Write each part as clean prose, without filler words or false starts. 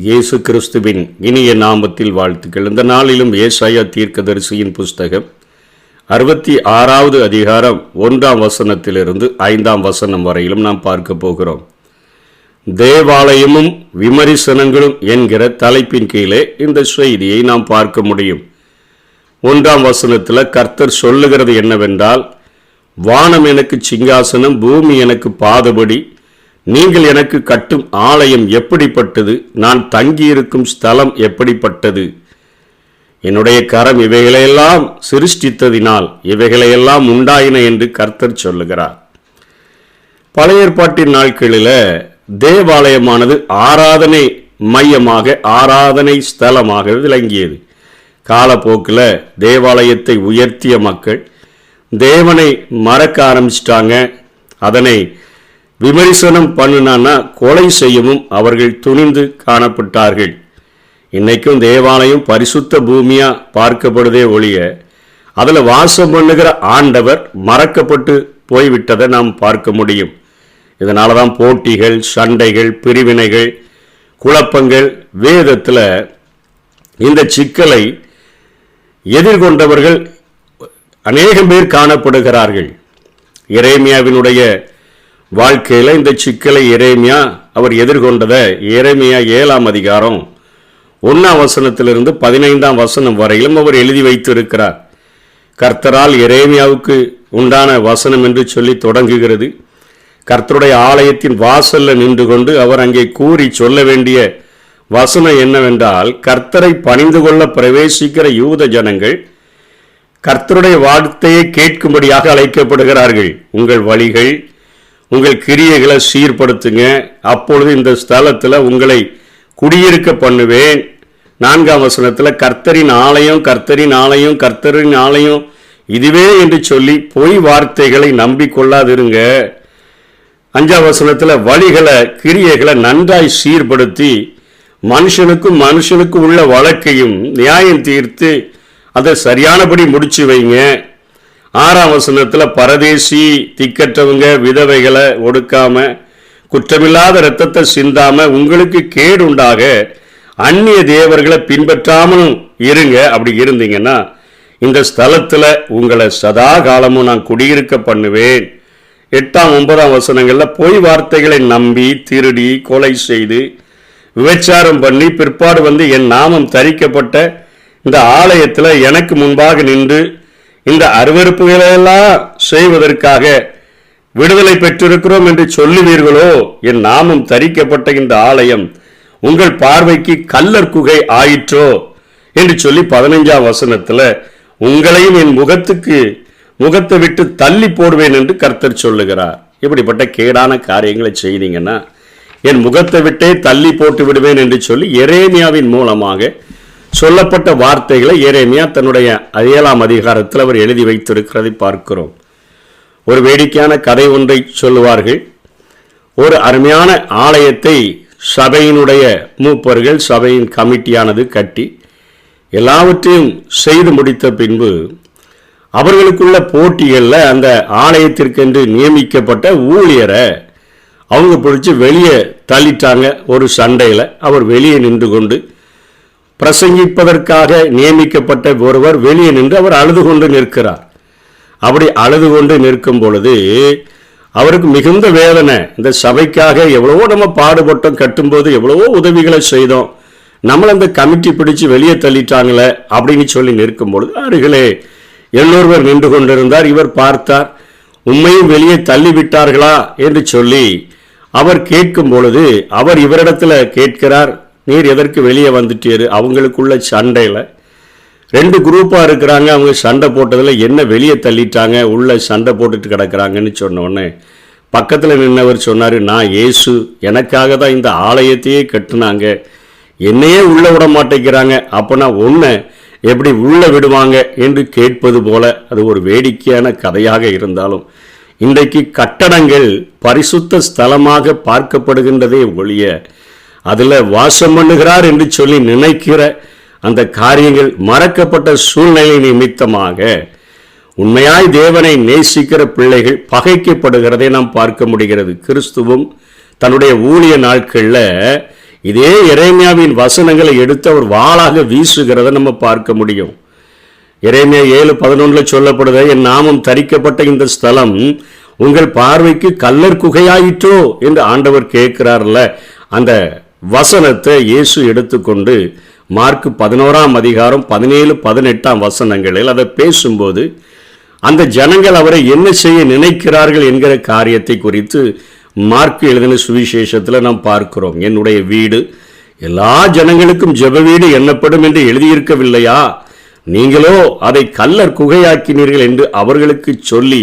இயேசு கிறிஸ்துவின் இனிய நாமத்தில் வாழ்த்துக்கள். இந்த நாளிலும் ஏசாயா தீர்க்கதரிசியின் புஸ்தகம் 66வது அதிகாரம் 1ஆம் வசனத்திலிருந்து 5ஆம் வசனம் வரையிலும் நாம் பார்க்க போகிறோம். தேவாலயமும் விமரிசனங்களும் என்கிற தலைப்பின் கீழே இந்த செய்தியை நாம் பார்க்க முடியும். 1ஆம் வசனத்தில் கர்த்தர் சொல்லுகிறது என்னவென்றால், வானம் எனக்கு சிங்காசனம், பூமி எனக்கு பாதபடி, நீங்கள் எனக்கு கட்டும் ஆலயம் எப்படிப்பட்டது, நான் தங்கியிருக்கும் ஸ்தலம் எப்படிப்பட்டது. என்னுடைய கரம் இவைகளையெல்லாம் சிருஷ்டித்ததினால் இவைகளையெல்லாம் உண்டாயின என்று கர்த்தர் சொல்லுகிறார். பழைய ஏற்பாட்டின் நாட்களில் தேவாலயமானது ஆராதனை மையமாக, ஆராதனை ஸ்தலமாக விளங்கியது. காலப்போக்கில் தேவாலயத்தை உயர்த்திய மக்கள் தேவனை மறக்க ஆரம்பிச்சிட்டாங்க. அதனை விமரிசனம் பண்ணினா கொலை செய்யவும் அவர்கள் துணிந்து காணப்பட்டார்கள். இன்னைக்கும் தேவாலயம் பரிசுத்த பூமியா பார்க்கப்படுதே ஒழிய அதில் வாசம் பண்ணுகிற ஆண்டவர் மறக்கப்பட்டு போய்விட்டதை நாம் பார்க்க முடியும். இதனால தான் போட்டிகள், சண்டைகள், பிரிவினைகள், குழப்பங்கள். வேதத்தில் இந்த சிக்கலை எதிர்கொண்டவர்கள் அநேகம் பேர் காணப்படுகிறார்கள். எரேமியாவினுடைய வாழ்க்கையில் இந்த சிக்கலை எரேமியா அவர் எதிர்கொண்டதை எரேமியா 7ஆம் அதிகாரம் 1ஆம் வசனத்திலிருந்து 15ஆம் வசனம் வரையிலும் அவர் எழுதி வைத்திருக்கிறார். கர்த்தரால் எரேமியாவுக்கு உண்டான வசனம் என்று சொல்லி தொடங்குகிறது. கர்த்தருடைய ஆலயத்தின் வாசல்ல நின்று கொண்டு அவர் அங்கே கூறி சொல்ல வேண்டிய வசனம் என்னவென்றால், கர்த்தரை பணிந்து கொள்ள பிரவேசிக்கிற யூத ஜனங்கள் கர்த்தருடைய வார்த்தையை கேட்கும்படியாக அழைக்கப்படுகிறார்கள். உங்கள் வழிகள், உங்கள் கிரியைகளை சீர்படுத்துங்க, அப்பொழுது இந்த ஸ்தலத்தில் உங்களை குடியிருக்க பண்ணுவேன். 4ஆம் வசனத்தில் கர்த்தரின் ஆலயம், கர்த்தரின் ஆலயம், கர்த்தரின் ஆலயம் இதுவே என்று சொல்லி பொய் வார்த்தைகளை நம்பிக்கொள்ளாதிருங்க. 5ஆம் வசனத்தில் வழிகளை, கிரியைகளை நன்றாய் சீர்படுத்தி மனுஷனுக்கு உள்ள வழக்கையும் நியாயம் தீர்த்து அதை சரியானபடி முடிச்சு வைங்க. 6ஆம் வசனத்தில் பரதேசி, திக்கற்றவங்க, விதவைகளை ஒடுக்காம, குற்றமில்லாத இரத்தத்தை சிந்தாம, உங்களுக்கு கேடு உண்டாக அந்நிய தேவர்களை பின்பற்றாமலும் இருங்க. அப்படி இருந்தீங்கன்னா இந்த ஸ்தலத்தில் உங்களை சதா காலமும் நான் குடியிருக்க பண்ணுவேன். 8ஆம் 9ஆம் வசனங்களில் பொய் வார்த்தைகளை நம்பி திருடி கொலை செய்து விபச்சாரம் பண்ணி பிற்பாடு வந்து என் நாமம் தரிக்கப்பட்ட இந்த ஆலயத்தில் எனக்கு முன்பாக நின்று இந்த அருவருப்புகளெல்லாம் செய்வதற்காக விடுதலை பெற்றிருக்கிறோம் என்று சொல்லுவீர்களோ, என் நாமம் தரிக்கப்பட்ட இந்த ஆலயம் உங்கள் பார்வைக்கு கல்லர் குகை ஆயிற்றோ என்று சொல்லி 15ஆம் வசனத்தில் உங்களையும் என் முகத்தை விட்டு தள்ளி போடுவேன் என்று கர்த்தர் சொல்லுகிறார். இப்படிப்பட்ட கேடான காரியங்களை செய்தீங்கன்னா என் முகத்தை விட்டே தள்ளி போட்டு விடுவேன் என்று சொல்லி எரேமியாவின் மூலமாக சொல்லப்பட்ட வார்த்தைகளை எரேமியா தன்னுடைய 7ஆம் அதிகாரத்தில் அவர் எழுதி வைத்திருக்கிறதை பார்க்கிறோம். ஒரு வேடிக்கையான கதை ஒன்றை சொல்லுவார்கள். ஒரு அருமையான ஆலயத்தை சபையினுடைய மூப்பர்கள், சபையின் கமிட்டியானது கட்டி எல்லாவற்றையும் செய்து முடித்த பின்பு அவர்களுக்குள்ள போட்டிகளில் அந்த ஆலயத்திற்கென்று நியமிக்கப்பட்ட ஊழியரை அவங்க பிடிச்சி வெளியே தள்ளிட்டாங்க. ஒரு சண்டையில் அவர் வெளியே நின்று கொண்டு பிரசங்கிப்பதற்காக நியமிக்கப்பட்ட ஒருவர் வெளியே நின்று அவர் அழுது கொண்டு நிற்கிறார். அப்படி அழுது கொண்டு நிற்கும் பொழுது அவருக்கு மிகுந்த வேதனை. இந்த சபைக்காக எவ்வளவோ நம்ம பாடுபட்டோம், கட்டும்போது எவ்வளவோ உதவிகளை செய்தோம், நம்மளை அந்த கமிட்டி பிடிச்சு வெளியே தள்ளிட்டாங்களே அப்படின்னு சொல்லி நிற்கும் பொழுது அருகிலே இன்னொருவர் நின்று கொண்டிருந்தார். இவர் பார்த்தார், உண்மையும் வெளியே தள்ளிவிட்டார்களா என்று சொல்லி அவர் கேட்கும் பொழுது அவர் இவரிடத்துல கேட்கிறார், நீர் எதற்கு வெளியே வந்துட்டீரு? அவங்களுக்குள்ள சண்டையில் 2 குரூப்பாக இருக்கிறாங்க. அவங்க சண்டை போட்டதில் என்ன வெளியே தள்ளிட்டாங்க, உள்ள சண்டை போட்டுட்டு கிடக்கிறாங்கன்னு சொன்ன உடனே பக்கத்தில் நின்றவர் சொன்னார், நான் இயேசு, எனக்காக தான் இந்த ஆலயத்தையே கட்டுனாங்க, என்னையே உள்ள விட மாட்டேங்கிறாங்க, அப்போனா ஒன்றை எப்படி உள்ள விடுவாங்க என்று கேட்பது போல. அது ஒரு வேடிக்கையான கதையாக இருந்தாலும் இன்றைக்கு கட்டடங்கள் பரிசுத்த ஸ்தலமாக பார்க்கப்படுகின்றதே ஒழிய அதில் வாசம் பண்ணுகிறார் என்று சொல்லி நினைக்கிற அந்த காரியங்கள் மறக்கப்பட்ட சூழ்நிலை நிமித்தமாக உண்மையாய் தேவனை நேசிக்கிற பிள்ளைகள் பகைக்கப்படுகிறதை நாம் பார்க்க முடிகிறது. கிறிஸ்துவும் தன்னுடைய ஊழிய நாட்களில் இதே எரேமியாவின் வசனங்களை எடுத்து அவர் வாளாக வீசுகிறத நம்ம பார்க்க முடியும். எரேமியா 7:11 சொல்லப்படுத, என் நாமம் தரிக்கப்பட்ட இந்த ஸ்தலம் உங்கள் பார்வைக்கு கல்லர் குகையாயிற்றோ என்று ஆண்டவர் கேட்கிறார்ல. அந்த வசனத்தை இயேசு எடுத்துக்கொண்டு மார்க் 11:17-18 வசனங்களில் அதை பேசும்போது அந்த ஜனங்கள் அவரை என்ன செய்ய நினைக்கிறார்கள் என்கிற காரியத்தை குறித்து மார்க் எழுதின சுவிசேஷத்தில் நாம் பார்க்கிறோம். என்னுடைய வீடு எல்லா ஜனங்களுக்கும் ஜெப வீடு எண்ணப்படும் என்று எழுதியிருக்கவில்லையா? நீங்களோ அதை கல்லர் குகையாக்கினீர்கள் என்று அவர்களுக்கு சொல்லி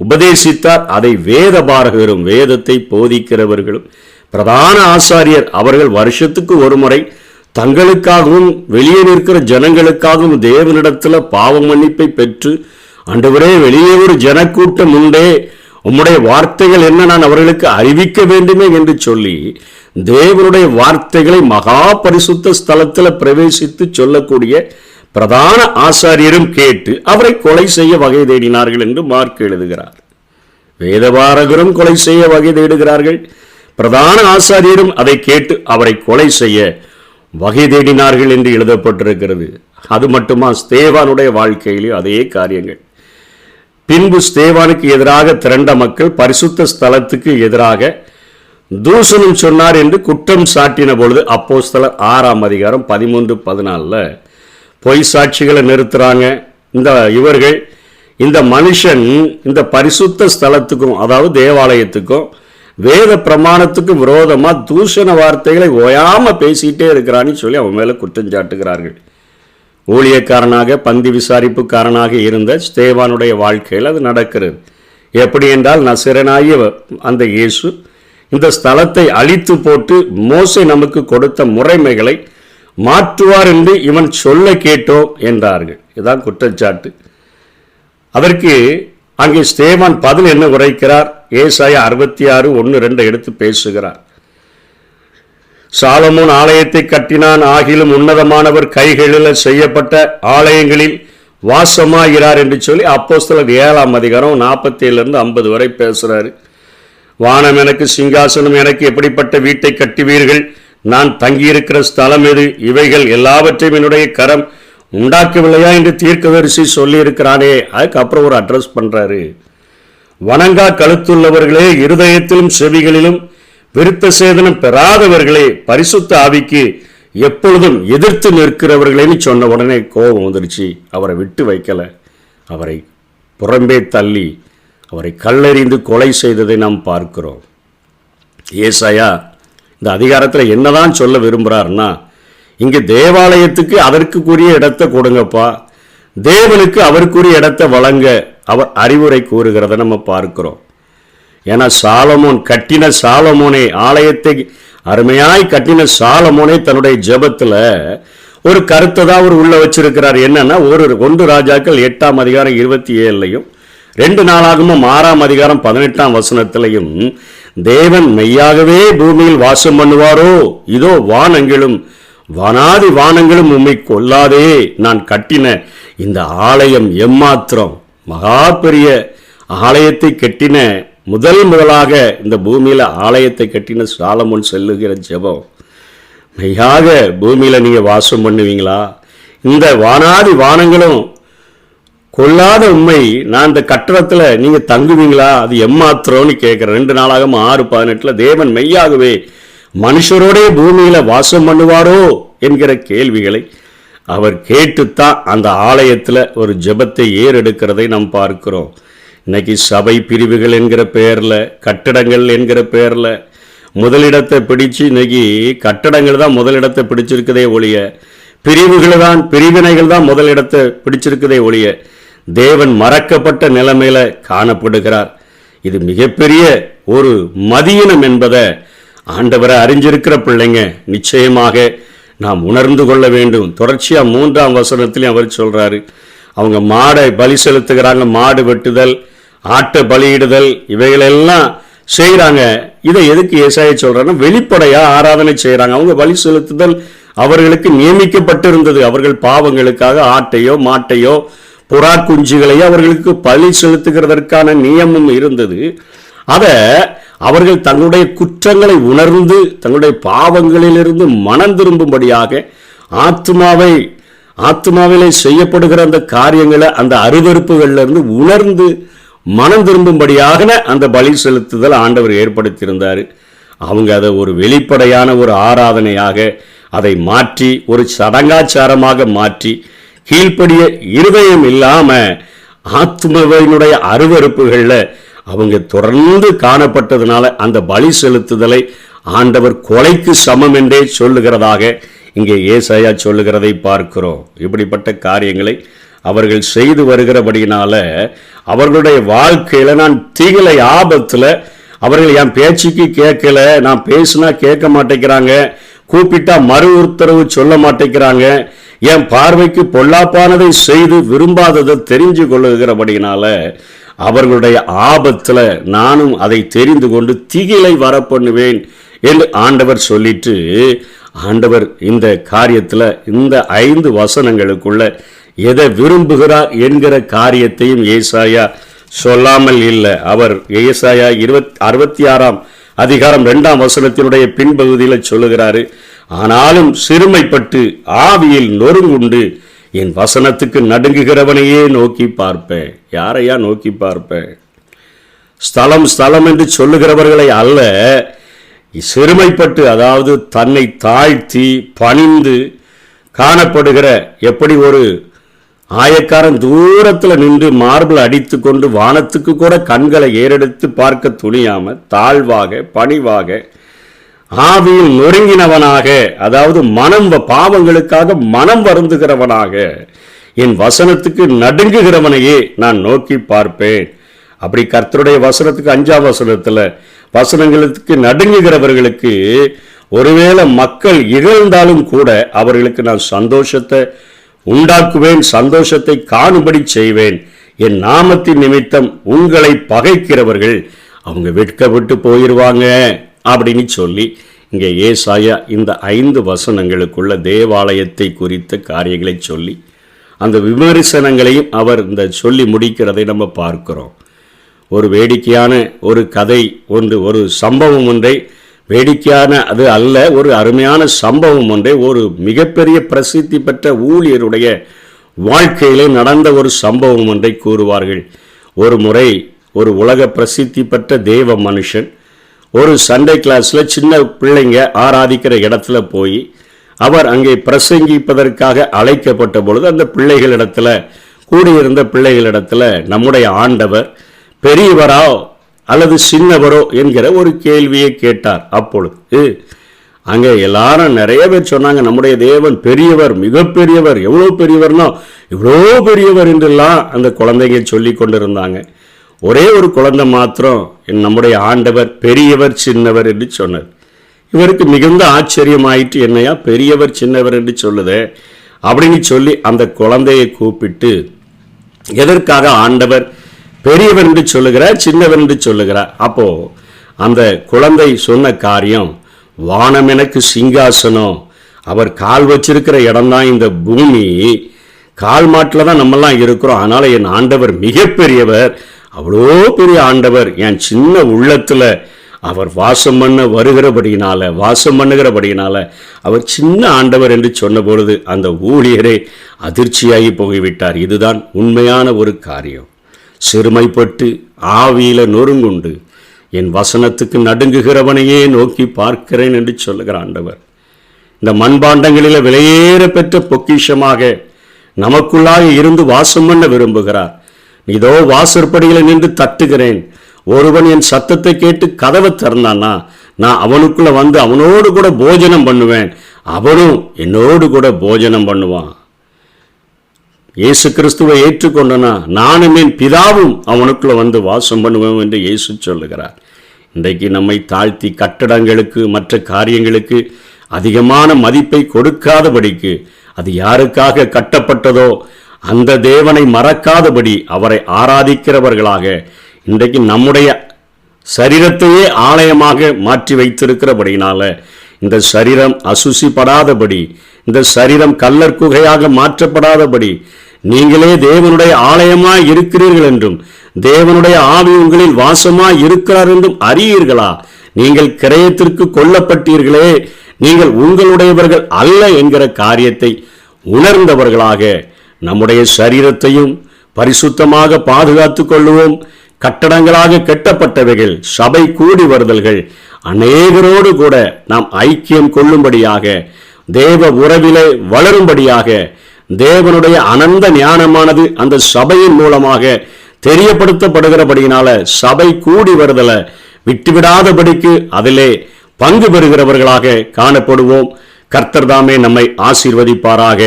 உபதேசித்தார். அதை வேத பாரகரும் வேதத்தை போதிக்கிறவர்களும் பிரதான ஆசாரியர் அவர்கள் வருஷத்துக்கு ஒரு முறை தங்களுக்காகவும் வெளியே நிற்கிற ஜனங்களுக்காகவும் தேவனிடத்தில் பாவ மன்னிப்பை பெற்று, ஆண்டவரே வெளியே ஒரு ஜனக்கூட்டம் உண்டே, உம்முடைய வார்த்தைகள் என்ன நான் அவர்களுக்கு அறிவிக்க வேண்டுமே என்று சொல்லி தேவனுடைய வார்த்தைகளை மகா பரிசுத்த ஸ்தலத்தில் பிரவேசித்து சொல்லக்கூடிய பிரதான ஆசாரியரும் கேட்டு அவரை கொலை செய்ய வகை தேடினார்கள் என்று மார்க் எழுதுகிறார். வேதபாரகரும் கொலை செய்ய வகை தேடுகிறார்கள், பிரதான ஆசாரியரும் அதை கேட்டு அவரை கொலை செய்ய வகை தேடினார்கள் என்று எழுதப்பட்டிருக்கிறது. அது மட்டுமா, ஸ்தேவானுடைய வாழ்க்கையிலும் அதே காரியங்கள். பின்பு ஸ்தேவானுக்கு எதிராக திரண்ட மக்கள் பரிசுத்த ஸ்தலத்துக்கு எதிராக தூஷணம் சொன்னார் என்று குற்றம் சாட்டின பொழுது அப்போஸ்தலர் 6:13-14 பொய் சாட்சிகளை நிறுத்துறாங்க. இவர்கள் இந்த மனுஷன் இந்த பரிசுத்த ஸ்தலத்துக்கும் அதாவது தேவாலயத்துக்கும் வேத பிரமாணத்துக்கும் விரோதமா தூஷண வார்த்தைகளை ஓயாம பேசிட்டே இருக்கிறான்னு சொல்லி அவன் மேல குற்றம் சாட்டுகிறார்கள். ஊழியக்காரனாக பந்தி விசாரிப்புக்காரனாக இருந்த ஸ்தேவானுடைய வாழ்க்கையில் அது நடக்கிறது. எப்படி என்றால், நசரேயனாகிய அந்த இயேசு இந்த ஸ்தலத்தை அழித்து போட்டு மோசே நமக்கு கொடுத்த முறைமைகளை மாற்றுவார் என்று இவன் சொல்ல கேட்டோம் என்றார்கள். இதுதான் குற்றச்சாட்டு. அதற்கு அங்கே ஸ்தேவான் பதில் என்ன உரைக்கிறார்? ஏசாயா 66:1-2 எடுத்து பேசுகிறார். சாலமோன் ஆலயத்தை கட்டினான், ஆகிலும் உன்னதமானவர் கைகளில் செய்யப்பட்ட ஆலயங்களில் வாசமாகிறார் என்று சொல்லி அப்போஸ்தலர் 7:47-50 வரை பேசுறாரு. வானம் எனக்கு சிங்காசனம், எனக்கு எப்படிப்பட்ட வீட்டை கட்டுவீர்கள், நான் தங்கியிருக்கிற ஸ்தலம் எது, இவைகள் எல்லாவற்றையும் என்னுடைய கரம் உண்டாக்கவில்லையா என்று தீர்க்கதரிசி சொல்லி இருக்கிறானே. அதுக்கப்புறம் ஒரு அட்ரஸ் பண்றாரு. வணங்கா கழுத்துள்ளவர்களே, இருதயத்திலும் செவிகளிலும் விருத்த சேதனம் பெறாதவர்களே, பரிசுத்த ஆவிக்கு எப்பொழுதும் எதிர்த்து நிற்கிறவர்களேன்னு சொன்ன உடனே கோபம் வந்துருச்சு. அவரை விட்டு வைக்கல, அவரை புறம்பே தள்ளி அவரை கல்லெறிந்து கொலை செய்ததை நாம் பார்க்கிறோம். ஏசாயா இந்த அதிகாரத்தில் என்னதான் சொல்ல விரும்புகிறார்னா, இங்கே தேவாலயத்துக்கு அதற்குரிய இடத்தை கொடுங்கப்பா, தேவனுக்கு அவருக்குரிய இடத்தை வழங்க அவர் அறிவுரை கூறுகிறத நம்ம பார்க்கிறோம். ஏன்னா சாலமோனே ஆலயத்தை அருமையாய் கட்டின சாலமோனே தன்னுடைய ஜெபத்தில் ஒரு கருத்தை தான் அவர் உள்ள வச்சிருக்கிறார். என்னன்னா, 1 ராஜாக்கள் 8:27 2 நாளாகமும் 6:18 தேவன் மெய்யாகவே பூமியில் வாசம் பண்ணுவாரோ, இதோ வானங்களும் வானாதி வானங்களும் உம்மை கொல்லாதே, நான் கட்டின இந்த ஆலயம் எம்மாத்திரம். மகா பெரிய ஆலயத்தை கட்டின முதலாக இந்த பூமியில ஆலயத்தை கட்டின சாலமோன் செல்லுகிற ஜெபம், மெய்யாக பூமியில நீங்க வாசம் பண்ணுவீங்களா, இந்த வானாதி வானங்களும் கொல்லாத உண்மை நான் இந்த கட்டடத்தில் நீங்க தங்குவீங்களா, அது எம்மாத்திரம்னு கேட்குறேன். 2 நாளாகம 6:18 தேவன் மெய்யாகவே மனுஷரோடே பூமியில வாசம் பண்ணுவாரோ என்கிற கேள்விகளை அவர் கேட்டுத்தான் அந்த ஆலயத்தில் ஒரு ஜெபத்தை ஏறெடுக்கிறதை நாம் பார்க்கிறோம். இன்னைக்கு சபை பிரிவுகள் என்கிற பெயரில், கட்டடங்கள் என்கிற பெயரில் முதலிடத்தை பிடிச்சு, இன்னைக்கு கட்டடங்கள் தான் முதலிடத்தை பிடிச்சிருக்கதே ஒழிய, பிரிவினைகள் தான் முதலிடத்தை பிடிச்சிருக்கதே ஒழிய, தேவன் மறக்கப்பட்ட நிலைமையில காணப்படுகிறார். இது மிகப்பெரிய ஒரு மதியினம் என்பதை ஆண்டவரை அறிஞ்சிருக்கிற பிள்ளைங்க நிச்சயமாக நாம் உணர்ந்து கொள்ள வேண்டும். தொடர்ச்சியா 3ஆம் வசனத்திலையும் அவர் சொல்றாரு, அவங்க மாடை பலி செலுத்துகிறாங்க, மாடு வெட்டுதல், ஆட்டை பலியிடுதல், இவைகளெல்லாம் செய்கிறாங்க. இதை எதுக்கு ஏசாயா சொல்றாங்கன்னா, வெளிப்படையா ஆராதனை செய்கிறாங்க. அவங்க பலி செலுத்துதல் அவர்களுக்கு நியமிக்கப்பட்டிருந்தது. அவர்கள் பாவங்களுக்காக ஆட்டையோ மாட்டையோ புறா குஞ்சுகளையோ அவர்களுக்கு பலி செலுத்துகிறதற்கான நியமம் இருந்தது. அதை அவர்கள் தங்களுடைய குற்றங்களை உணர்ந்து தங்களுடைய பாவங்களிலிருந்து மனம் திரும்பும்படியாக ஆத்மாவிலே செய்யப்படுகிற அந்த காரியங்களை, அந்த அருவருப்புகளிலிருந்து உணர்ந்து மனம் திரும்பும்படியாக அந்த பலி செலுத்துதல் ஆண்டவர் ஏற்படுத்தியிருந்தார். அவங்க அதை ஒரு வெளிப்படையான ஒரு ஆராதனையாக அதை மாற்றி ஒரு சடங்காச்சாரமாக மாற்றி கீழ்ப்படிய இருதயம் இல்லாமல் ஆத்மாவினுடைய அருவருப்புகளில் அவங்க தொடர்ந்து காணப்பட்டதுனால அந்த பலி செலுத்துதலை ஆண்டவர் கொலைக்கு சமம் என்றே சொல்லுகிறதாக இங்கே ஏசாயா சொல்லுகிறதை பார்க்கிறோம். இப்படிப்பட்ட காரியங்களை அவர்கள் செய்து வருகிறபடியினால அவர்களுடைய வாழ்க்கையில் நான் தீவிர ஆபத்தில் அவர்கள் என் பேச்சுக்கு கேட்கல, நான் பேசுனா கேட்க மாட்டேங்கிறாங்க, கூப்பிட்டா மறு உத்தரவு சொல்ல மாட்டேங்கிறாங்க, என் பார்வைக்கு பொல்லாப்பானதை செய்து விரும்பாததை தெரிஞ்சு கொள்ளுகிறபடினால அவர்களுடைய ஆபத்தில் நானும் அதை தெரிந்து கொண்டு திகிலை வரப்பண்ணுவேன் என்று ஆண்டவர் சொல்லிட்டு, ஆண்டவர் இந்த காரியத்தில் இந்த 5 வசனங்களுக்குள்ள எதை விரும்புகிறார் என்கிற காரியத்தையும் ஏசாயா சொல்லாமல் இல்லை. அவர் ஏசாயா 66 அதிகாரம் 2 வசனத்தினுடைய பின்பகுதியில் சொல்லுகிறாரு, ஆனாலும் சிறுமைப்பட்டு ஆவியில் நொறுங்குண்டு என் வசனத்துக்கு நடுங்குகிறவனையே நோக்கி பார்ப்பேன். யாரையா நோக்கி பார்ப்பேன்? ஸ்தலம் என்று சொல்லுகிறவர்களை அல்ல, சிறுமைப்பட்டு, அதாவது தன்னை தாழ்த்தி பணிந்து காணப்படுகிற, எப்படி ஒரு ஆயக்காரன் தூரத்தில் நின்று மார்பிள் அடித்து கொண்டு வானத்துக்கு கூட கண்களை ஏறெடுத்து பார்க்க துணியாம தாழ்வாக பணிவாக ஆவியில் நொறுங்கினவனாக, அதாவது பாவங்களுக்காக மனம் வருந்துகிறவனாக என் வசனத்துக்கு நடுங்குகிறவனையே நான் நோக்கி பார்ப்பேன். அப்படி கர்த்தருடைய வசனத்துக்கு 5ஆம் வசனத்தில் வசனங்களுக்கு நடுங்குகிறவர்களுக்கு ஒருவேளை மக்கள் இகழ்ந்தாலும் கூட அவர்களுக்கு நான் சந்தோஷத்தை உண்டாக்குவேன், சந்தோஷத்தை காணும்படி செய்வேன். என் நாமத்தின் நிமித்தம் உங்களை பகைக்கிறவர்கள் அவங்க வெட்கப்பட்டு போயிடுவாங்க அப்படின்னு சொல்லி இங்கே ஏசாயா இந்த 5 வசனங்களுக்குள்ள தேவாலயத்தை குறித்த காரியங்களை சொல்லி அந்த விமர்சனங்களையும் அவர் இந்த சொல்லி முடிக்கிறதை நம்ம பார்க்கிறோம். ஒரு வேடிக்கையான ஒரு கதை ஒன்று, ஒரு சம்பவம் ஒன்றை, வேடிக்கையான அது அல்ல, ஒரு அருமையான சம்பவம் ஒன்றை ஒரு மிகப்பெரிய பிரசித்தி பெற்ற ஊழியருடைய வாழ்க்கையிலே நடந்த ஒரு சம்பவம் ஒன்றை கூறுவார்கள். ஒரு முறை ஒரு உலக பிரசித்தி பெற்ற தேவ மனுஷன் ஒரு சண்டே கிளாஸில் சின்ன பிள்ளைங்க ஆராதிக்கிற இடத்துல போய் அவர் அங்கே பிரசங்கிப்பதற்காக அழைக்கப்பட்ட பொழுது அந்த பிள்ளைகளிடத்தில், கூடியிருந்த பிள்ளைகளிடத்தில் நம்முடைய ஆண்டவர் பெரியவரா அல்லது சின்னவரோ என்கிற ஒரு கேள்வியை கேட்டார். அப்பொழுது அங்கே எல்லாரும் நிறைய பேர் சொன்னாங்க, நம்முடைய தேவன் பெரியவர், மிகப்பெரியவர், எவ்வளோ பெரியவர்னா இவ்வளோ பெரியவர் என்றெல்லாம் அந்த குழந்தைங்க சொல்லி கொண்டிருந்தாங்க. ஒரே ஒரு குழந்தை மாத்திரம் நம்முடைய ஆண்டவர் பெரியவர் சின்னவர் என்று சொன்னார். இவருக்கு மிகுந்த ஆச்சரியமாயிற்று, என்னையா பெரியவர் சின்னவர் என்று சொல்லுதே அப்படின்னு சொல்லி அந்த குழந்தையை கூப்பிட்டு, எதற்காக ஆண்டவர் பெரியவர் என்று சொல்லுகிறார், சின்னவர் என்று சொல்லுகிறார்? அப்போ அந்த குழந்தை சொன்ன காரியம், வானம் எனக்கு சிங்காசனம், அவர் கால் வச்சிருக்கிற இடம்தான் இந்த பூமி, கால் மாட்டில் தான் நம்மெல்லாம் இருக்கிறோம், அதனால என் ஆண்டவர் மிகப்பெரியவர், அவ்வளோ பெரிய ஆண்டவர் என் சின்ன உள்ளத்தில் அவர் வாசம் பண்ணுகிறபடியினால அவர் சின்ன ஆண்டவர் என்று சொன்ன பொழுது அந்த ஊழியரே அதிர்ச்சியாகி போய்விட்டார். இதுதான் உண்மையான ஒரு காரியம். சிறுமைப்பட்டு ஆவியில நொறுங்குண்டு என் வசனத்துக்கு நடுங்குகிறவனையே நோக்கி பார்க்கிறேன் என்று சொல்லுகிற ஆண்டவர் இந்த மண்பாண்டங்களில் விலையேற பெற்ற பொக்கிஷமாக நமக்குள்ளாக இருந்து வாசம் பண்ண விரும்புகிறார். இதோ வாசற்படிகளை நின்று தட்டுகிறேன், ஒருவன் என் சத்தத்தை கேட்டு கதவை திறந்தானா நான் அவனுக்குள்ள வந்து அவனோடு கூட போஜனம் பண்ணுவேன், அவனும் என்னோடு கூட போஜனம் பண்ணுவான். இயேசு கிறிஸ்துவை ஏற்றுக்கொண்டனா நானும் என் பிதாவும் அவனுக்குள்ள வந்து வாசம் பண்ணுவேன் என்று இயேசு சொல்லுகிறார். இன்றைக்கு நம்மை தாழ்த்தி கட்டடங்களுக்கு மற்ற காரியங்களுக்கு அதிகமான மதிப்பை கொடுக்காதபடிக்கு, அது யாருக்காக கட்டப்பட்டதோ அந்த தேவனை மறக்காதபடி அவரை ஆராதிக்கிறவர்களாக இன்றைக்கு நம்முடைய சரீரத்தையே ஆலயமாக மாற்றி வைத்திருக்கிறபடினால இந்த சரீரம் அசுசிப்படாதபடி, இந்த சரீரம் கல்லர் குகையாக மாற்றப்படாதபடி, நீங்களே தேவனுடைய ஆலயமாய் இருக்கிறீர்கள் என்றும் தேவனுடைய ஆவி உங்களில் வாசமாய் இருக்கிறார் என்றும் அறியீர்களா? நீங்கள் கிரயத்திற்கு கொல்லப்பட்டீர்களே, நீங்கள் உங்களுடையவர்கள் அல்ல என்கிற காரியத்தை உணர்ந்தவர்களாக நம்முடைய சரீரத்தையும் பரிசுத்தமாக பாதுகாத்துக் கொள்ளுவோம். கட்டடங்களாக கட்டப்பட்டவைகள், சபை கூடி வருதல்கள், அநேகரோடு கூட நாம் ஐக்கியம் கொள்ளும்படியாக, தேவ உறவிலே வளரும்படியாக, தேவனுடைய அனந்த ஞானமானது அந்த சபையின் மூலமாக தெரியப்படுத்தப்படுகிறபடியினால சபை கூடி வருதலை விட்டுவிடாதபடிக்கு அதிலே பங்கு பெறுகிறவர்களாக காணப்படுவோம். கர்த்தர் தாமே நம்மை ஆசீர்வதிப்பாராக.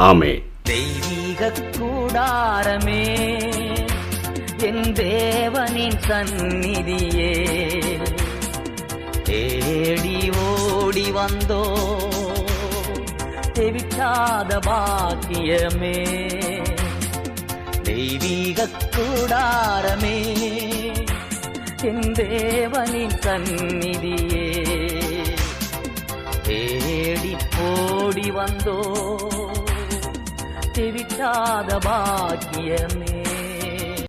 ஆமே. தெய்வீக கூடாரமே, என் தேவனின் சந்நிதியே, தேடி ஓடி வந்தோ தெவிட்டாத பாக்கியமே. தெய்வீக கூடாரமே, என் தேவனின் சந்நிதியே, தேடி ஓடி வந்தோ தெவிட்டாத பாக்கியமே.